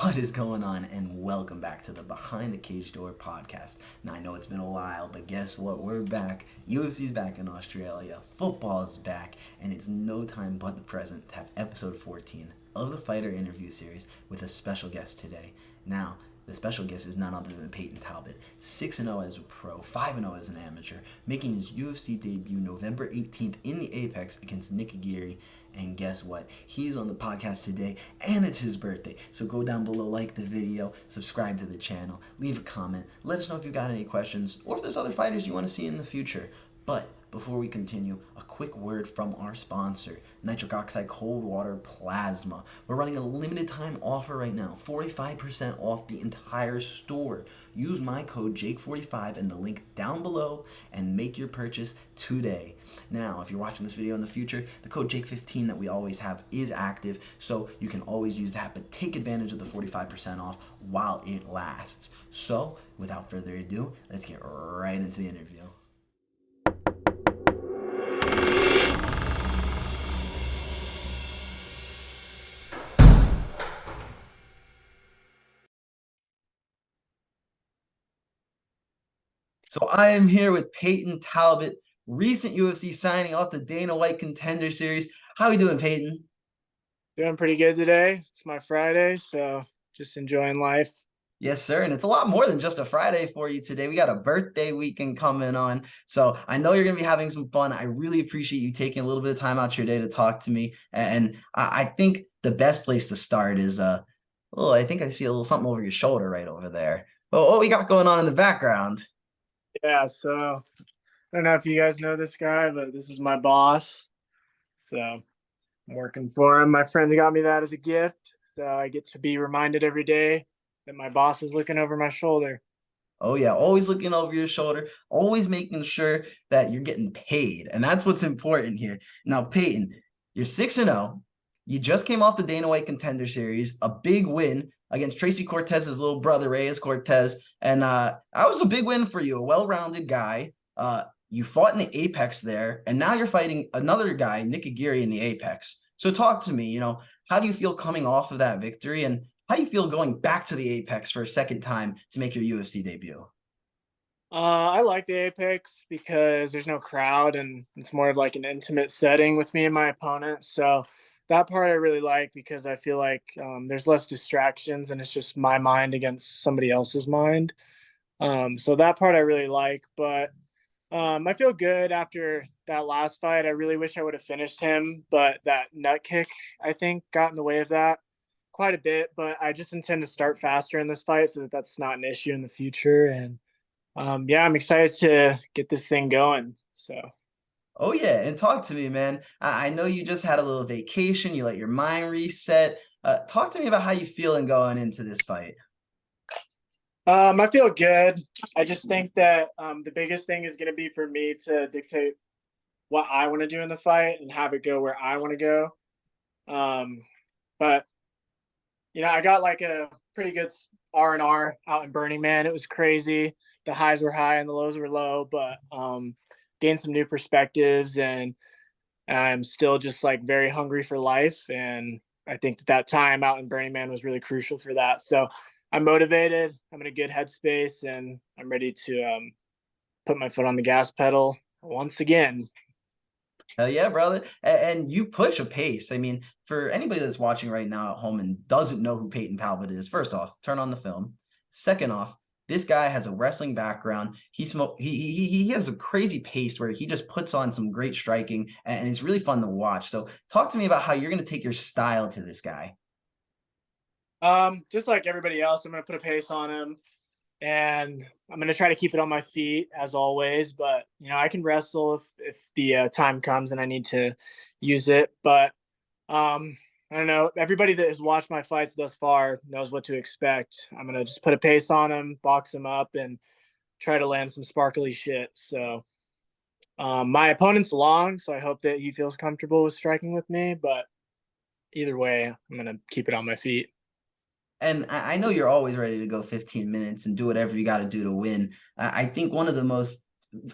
What is going on? And welcome back to the Behind the Cage Door podcast. Now, I know it's been a while, but guess what? We're back. UFC's back in Australia. Football is back. And it's no time but the present to have episode 14 of the Fighter Interview Series with a special guest today. Now, the special guest is none other than Payton Talbott, 6-0 as a pro, 5-0 as an amateur, making his UFC debut November 18th in the Apex against Nick Aguirre. And guess what? He's on the podcast today, and it's his birthday. So go down below, like the video, subscribe to the channel, leave a comment, let us know if you've got any questions, or if there's other fighters you want to see in the future. But before we continue, a quick word from our sponsor, Nitric Oxide Cold Water Plasma. We're running a limited time offer right now, 45% off the entire store. Use my code JAKE45 and the link down below and make your purchase today. Now, if you're watching this video in the future, the code JAKE15 that we always have is active, so you can always use that, but take advantage of the 45% off while it lasts. So, without further ado, let's get right into the interview. So I am here with Payton Talbott, recent UFC signing off the Dana White Contender Series. How are you doing, Payton? Doing pretty good today. It's my Friday, so just enjoying life. Yes, sir. And it's a lot more than just a Friday for you today. We got a birthday weekend coming on. So I know you're going to be having some fun. I really appreciate you taking a little bit of time out your day to talk to me. And I think the best place to start is, I think I see a little something over your shoulder right over there. Well, what we got going on in the background? Yeah, so I don't know if you guys know this guy, but this is my boss. So I'm working for him. My friends got me that as a gift. So I get to be reminded every day that my boss is looking over my shoulder. Oh, yeah. Always looking over your shoulder, always making sure that you're getting paid. And that's what's important here. Now, Payton, you're 6-0. You just came off the Dana White Contender Series, a big win against Tracy Cortez's little brother, Reyes Cortez. And that was a big win for you, a well-rounded guy. You fought in the Apex there, and now you're fighting another guy, Nick Aguirre, in the Apex. So talk to me, how do you feel coming off of that victory? And how do you feel going back to the Apex for a second time to make your UFC debut? I like the Apex because there's no crowd and it's more of like an intimate setting with me and my opponent. So that part I really like because I feel like there's less distractions and it's just my mind against somebody else's mind. So that part I really like, but I feel good after that last fight. I really wish I would have finished him, but that nut kick, I think, got in the way of that quite a bit. But I just intend to start faster in this fight so that that's not an issue in the future. And yeah, I'm excited to get this thing going. So. Oh, yeah. And talk to me, man. I know you just had a little vacation. You let your mind reset. Talk to me about how you feeling going into this fight. I feel good. I just think that the biggest thing is going to be for me to dictate what I want to do in the fight and have it go where I want to go. But I got like a pretty good R&R out in Burning Man. It was crazy. The highs were high and the lows were low, but gained some new perspectives, and I'm still just like very hungry for life. And I think that time out in Burning Man was really crucial for that. So I'm motivated. I'm in a good headspace, and I'm ready to put my foot on the gas pedal once again. Hell yeah, brother. And you push a pace. I mean, for anybody that's watching right now at home and doesn't know who Payton Talbott is, first off, turn on the film. Second off, this guy has a wrestling background. He has a crazy pace where he just puts on some great striking, and it's really fun to watch. So talk to me about how you're going to take your style to this guy. Just like everybody else, I'm going to put a pace on him, and I'm going to try to keep it on my feet as always. But I can wrestle if the time comes and I need to use it. But I don't know. Everybody that has watched my fights thus far knows what to expect. I'm going to just put a pace on him, box him up, and try to land some sparkly shit. So my opponent's long, so I hope that he feels comfortable with striking with me. But either way, I'm going to keep it on my feet. And I know you're always ready to go 15 minutes and do whatever you got to do to win. I think one of the most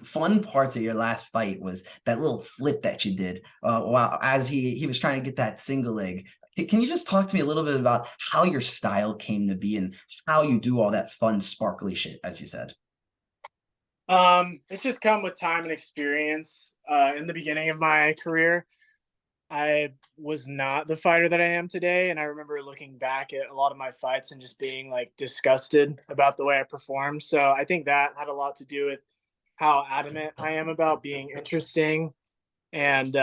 fun parts of your last fight was that little flip that you did while as he was trying to get that single leg. Can you just talk to me a little bit about how your style came to be and how you do all that fun, sparkly shit, as you said? It's just come with time and experience. In the beginning of my career, I was not the fighter that I am today, and I remember looking back at a lot of my fights and just being like disgusted about the way I performed. So I think that had a lot to do with how adamant I am about being interesting and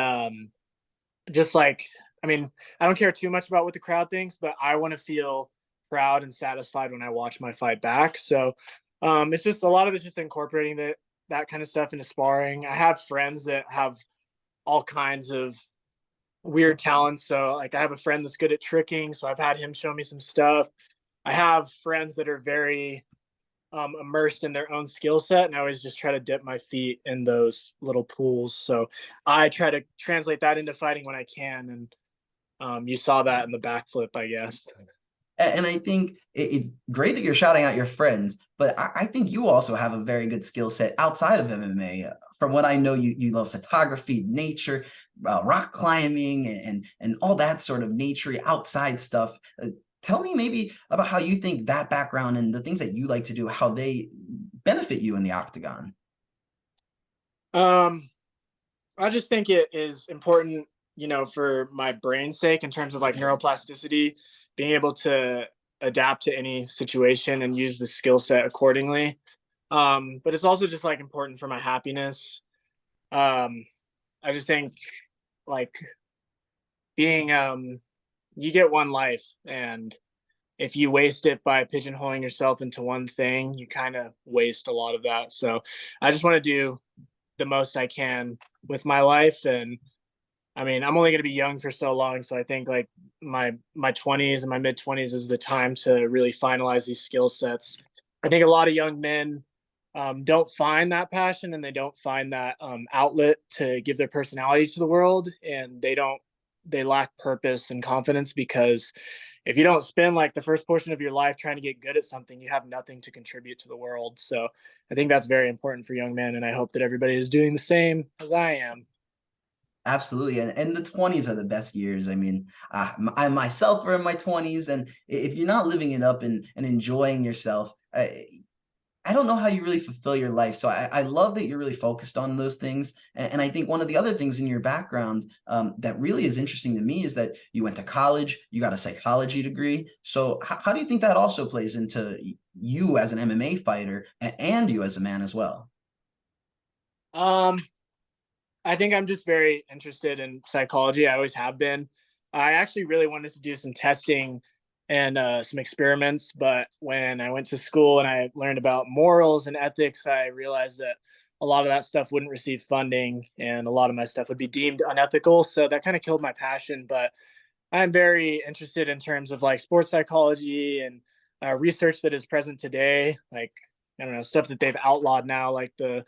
just like I mean, I don't care too much about what the crowd thinks, but I want to feel proud and satisfied when I watch my fight back. So it's just a lot of it's just incorporating that kind of stuff into sparring. I have friends that have all kinds of weird talents. So like I have a friend that's good at tricking, so I've had him show me some stuff. I have friends that are very immersed in their own skill set, and I always just try to dip my feet in those little pools. So I try to translate that into fighting when I can, and you saw that in the backflip, I guess. And I think it's great that you're shouting out your friends, but I think you also have a very good skill set outside of MMA. From what I know, you love photography, nature, rock climbing, and all that sort of nature outside stuff. Tell me maybe about how you think that background and the things that you like to do, how they benefit you in the octagon. Um, I just think it is important, for my brain's sake in terms of like neuroplasticity, being able to adapt to any situation and use the skill set accordingly. But it's also just like important for my happiness. Um, I just think like being you get one life, and if you waste it by pigeonholing yourself into one thing, you kind of waste a lot of that. So I just want to do the most I can with my life. And I mean, I'm only going to be young for so long, so I think like my 20s and my mid 20s is the time to really finalize these skill sets. I think a lot of young men don't find that passion, and they don't find that outlet to give their personality to the world, and they lack purpose and confidence, because if you don't spend like the first portion of your life trying to get good at something, you have nothing to contribute to the world. So I think that's very important for young men, and I hope that everybody is doing the same as I am. Absolutely, and the 20s are the best years. I mean, I myself are in my 20s, and if you're not living it up and enjoying yourself, I don't know how you really fulfill your life. So I love that you're really focused on those things. And I think one of the other things in your background that really is interesting to me is that you went to college, you got a psychology degree. So how do you think that also plays into you as an MMA fighter and you as a man as well? Um, I think I'm just very interested in psychology. I always have been. I actually really wanted to do some testing and some experiments, but when I went to school and I learned about morals and ethics, I realized that a lot of that stuff wouldn't receive funding, and a lot of my stuff would be deemed unethical. So that kind of killed my passion. But I'm very interested in terms of like sports psychology and research that is present today, like I don't know, stuff that they've outlawed now, like the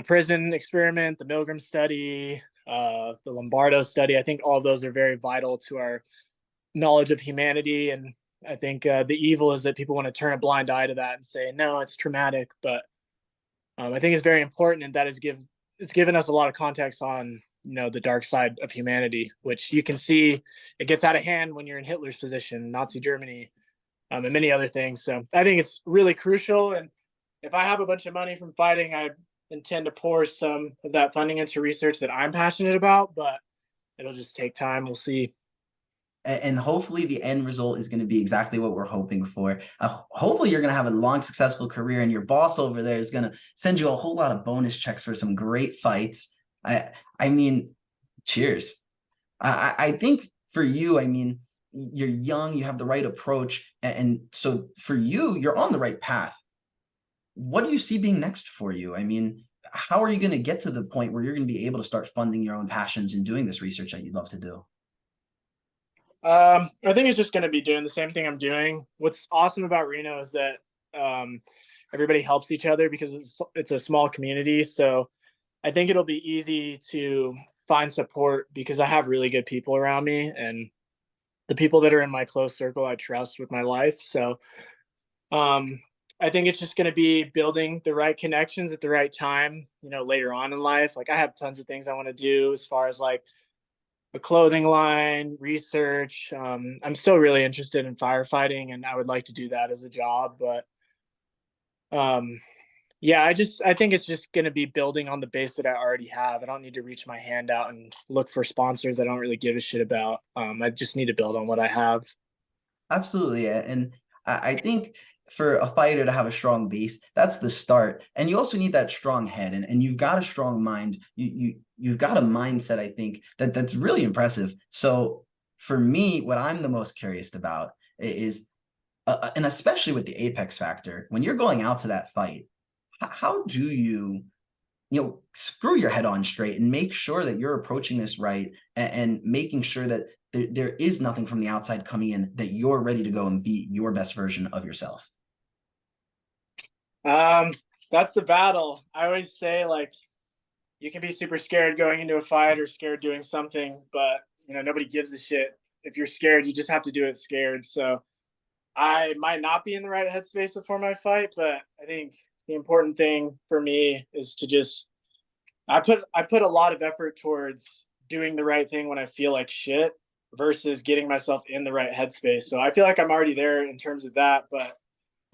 prison experiment, the Milgram study, the Lombardo study. I think all of those are very vital to our knowledge of humanity. And I think the evil is that people want to turn a blind eye to that and say, no, it's traumatic. But I think it's very important, and that is it's given us a lot of context on the dark side of humanity, which you can see it gets out of hand when you're in Hitler's position, Nazi Germany, and many other things. So I think it's really crucial. And if I have a bunch of money from fighting, I intend to pour some of that funding into research that I'm passionate about, but it'll just take time. We'll see. And hopefully the end result is going to be exactly what we're hoping for. Hopefully you're going to have a long, successful career, and your boss over there is going to send you a whole lot of bonus checks for some great fights. I mean, cheers. I think for you, I mean, you're young, you have the right approach, and so for you, you're on the right path. What do you see being next for you? I mean, how are you going to get to the point where you're going to be able to start funding your own passions and doing this research that you'd love to do? I think it's just going to be doing the same thing I'm doing. What's awesome about Reno is that um, everybody helps each other because it's a small community. So I think it'll be easy to find support because I have really good people around me, and the people that are in my close circle I trust with my life. So um, I think it's just going to be building the right connections at the right time, later on in life. Like I have tons of things I want to do as far as like a clothing line, research. I'm still really interested in firefighting, and I would like to do that as a job. But um, yeah, I think it's just going to be building on the base that I already have. I don't need to reach my hand out and look for sponsors I don't really give a shit about. I just need to build on what I have. Absolutely. And I think for a fighter to have a strong base, that's the start. And you also need that strong head, and you've got a strong mind. You've got a mindset, I think, that's really impressive. So for me, what I'm the most curious about is, and especially with the apex factor, when you're going out to that fight, how do you screw your head on straight and make sure that you're approaching this right, and making sure that there is nothing from the outside coming in, that you're ready to go and be your best version of yourself? Um, that's the battle. I always say, like, you can be super scared going into a fight or scared doing something, but nobody gives a shit. If you're scared, you just have to do it scared. So I might not be in the right headspace before my fight, but I think the important thing for me is to just I put a lot of effort towards doing the right thing when I feel like shit versus getting myself in the right headspace. So I feel like I'm already there in terms of that, but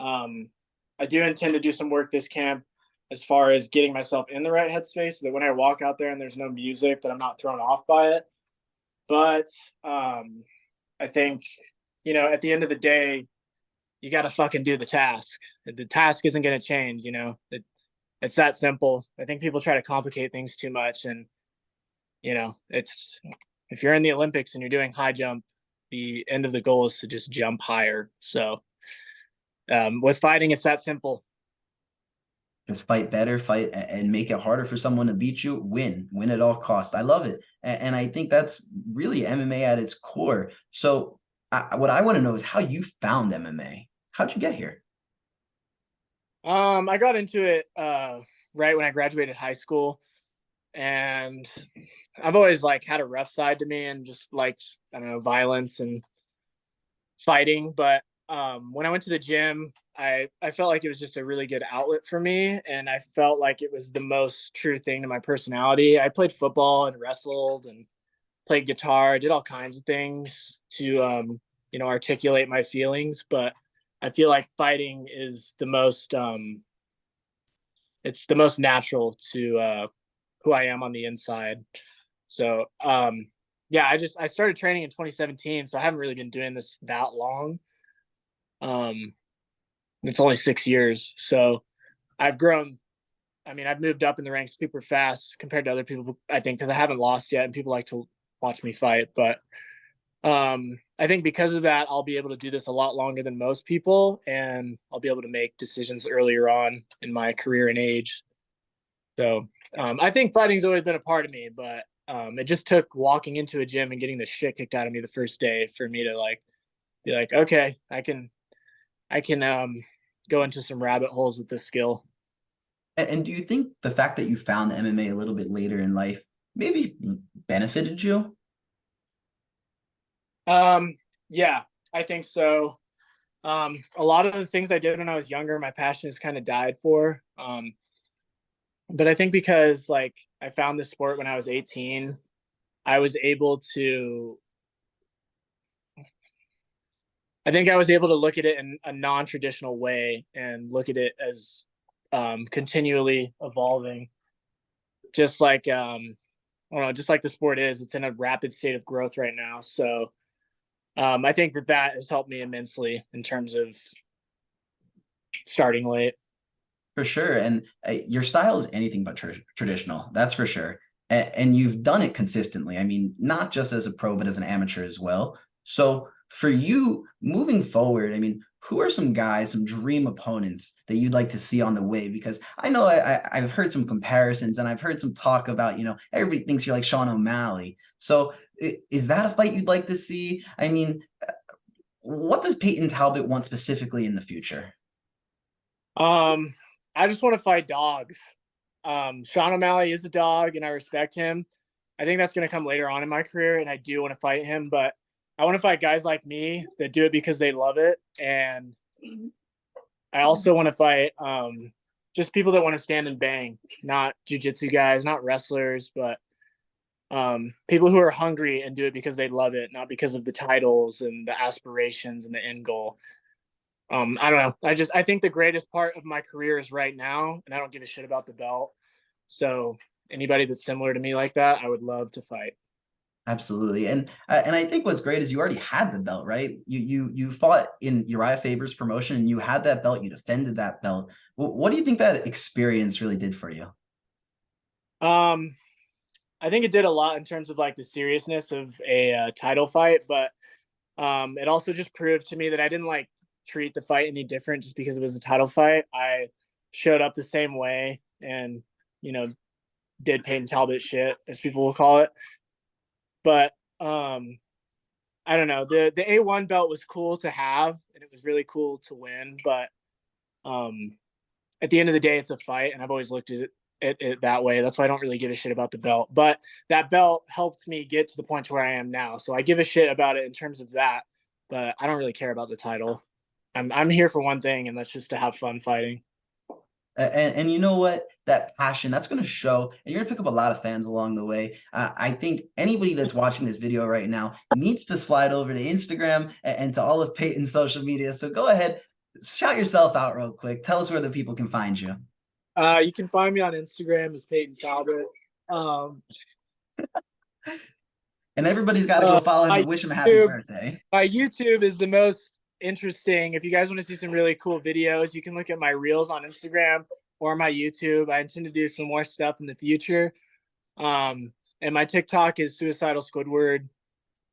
um, I do intend to do some work this camp as far as getting myself in the right headspace so that when I walk out there and there's no music, that I'm not thrown off by it. But I think, at the end of the day, you got to fucking do the task. The task isn't going to change, it's that simple. I think people try to complicate things too much. And, it's, if you're in the Olympics and you're doing high jump, the end of the goal is to just jump higher. So with fighting, it's that simple. Just fight better, fight and make it harder for someone to beat you. Win at all costs. I love it, and I think that's really MMA at its core. So what I want to know is how you found MMA. How'd you get here? I got into it right when I graduated high school, and I've always like had a rough side to me and just liked, I don't know, violence and fighting. But when I went to the gym, I felt like it was just a really good outlet for me, and I felt like it was the most true thing to my personality. I played football and wrestled and played guitar, did all kinds of things to articulate my feelings, but I feel like fighting is the most it's the most natural to who I am on the inside. So yeah, I started training in 2017, so I haven't really been doing this that long. Um, it's only 6 years, so I've grown. I mean, I've moved up in the ranks super fast compared to other people. I think because I haven't lost yet, and people like to watch me fight. But I think because of that, I'll be able to do this a lot longer than most people, and I'll be able to make decisions earlier on in my career and age. So I think fighting's always been a part of me, but it just took walking into a gym and getting the shit kicked out of me the first day for me to like be like, okay, I can go into some rabbit holes with this skill. And do you think the fact that you found MMA a little bit later in life maybe benefited you? Yeah, I think so. A lot of the things I did when I was younger, my passion has kind of died for. But I think because like I found this sport when I was 18, I was able to I think I was able to look at it in a non-traditional way and look at it as continually evolving, just like I don't know, just like the sport is. It's in a rapid state of growth right now. So I think that has helped me immensely in terms of starting late. For sure. And your style is anything but traditional. That's for sure. And you've done it consistently. I mean, not just as a pro, but as an amateur as well. So for you moving forward, I mean, who are some guys, some dream opponents that you'd like to see on the way? Because I know I've heard some comparisons, and I've heard some talk about, everybody thinks you're like Sean O'Malley. So is that a fight you'd like to see? I mean, what does Payton Talbott want specifically in the future? Um, I just want to fight dogs. Sean O'Malley is a dog, and I respect him. I think that's going to come later on in my career, and I do want to fight him. But I want to fight guys like me that do it because they love it, and I also want to fight just people that want to stand and bang, not jujitsu guys, not wrestlers, but people who are hungry and do it because they love it, not because of the titles and the aspirations and the end goal. I don't know. I think the greatest part of my career is right now, and I don't give a shit about the belt. So anybody that's similar to me like that, I would love to fight. Absolutely. And I think what's great is you already had the belt, right? You fought in Uriah Faber's promotion and you had that belt, you defended that belt. What do you think that experience really did for you? Um, I think it did a lot in terms of like the seriousness of a title fight, but it also just proved to me that I didn't like treat the fight any different just because it was a title fight. I showed up the same way and, you know, did Payton Talbott shit, as people will call it. But I don't know. The A1 belt was cool to have and it was really cool to win, but um at the end of the day, it's a fight, and I've always looked at it that way. That's why I don't really give a shit about the belt. But that belt helped me get to the point where I am now. So I give a shit about it in terms of that, but I don't really care about the title. I'm here for one thing, and that's just to have fun fighting. And you know what? That passion, that's going to show, and you're going to pick up a lot of fans along the way. I think anybody that's watching this video right now needs to slide over to Instagram and to all of Payton's social media. So go ahead, shout yourself out real quick. Tell us where the people can find you. You can find me on Instagram as Payton Talbot. Um, And everybody's got to go follow him my and wish him a happy YouTube, birthday. my YouTube is the most interesting. If you guys want to see some really cool videos, you can look at my reels on Instagram or my YouTube. I intend to do some more stuff in the future. And my TikTok is Suicidal Squidward.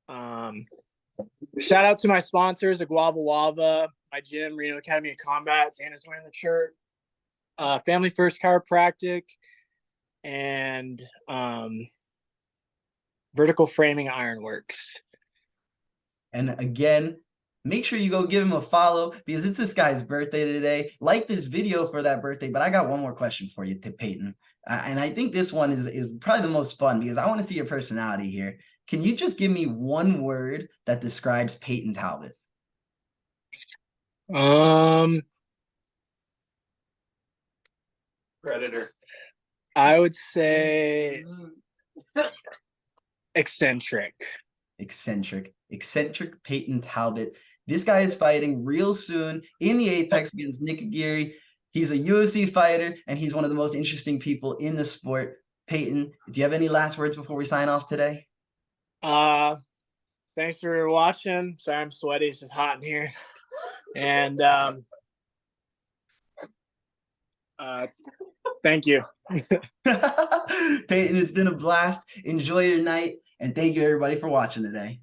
Um, Shout out to my sponsors, Aguava Wava, my gym, Reno Academy of Combat. Dana's wearing the shirt. Family First Chiropractic, and Vertical Framing Ironworks. And again, make sure you go give him a follow because it's this guy's birthday today. Like this video for that birthday, but I got one more question for you, Payton. And I think this one is probably the most fun because I want to see your personality here. Can you just give me one word that describes Payton Talbott? Predator. I would say eccentric. Eccentric Payton Talbott. This guy is fighting real soon in the Apex against Nick Aguirre. He's a UFC fighter, and he's one of the most interesting people in the sport. Payton, do you have any last words before we sign off today? Thanks for watching. Sorry I'm sweaty. It's just hot in here. And thank you. Payton, it's been a blast. Enjoy your night, and thank you everybody for watching today.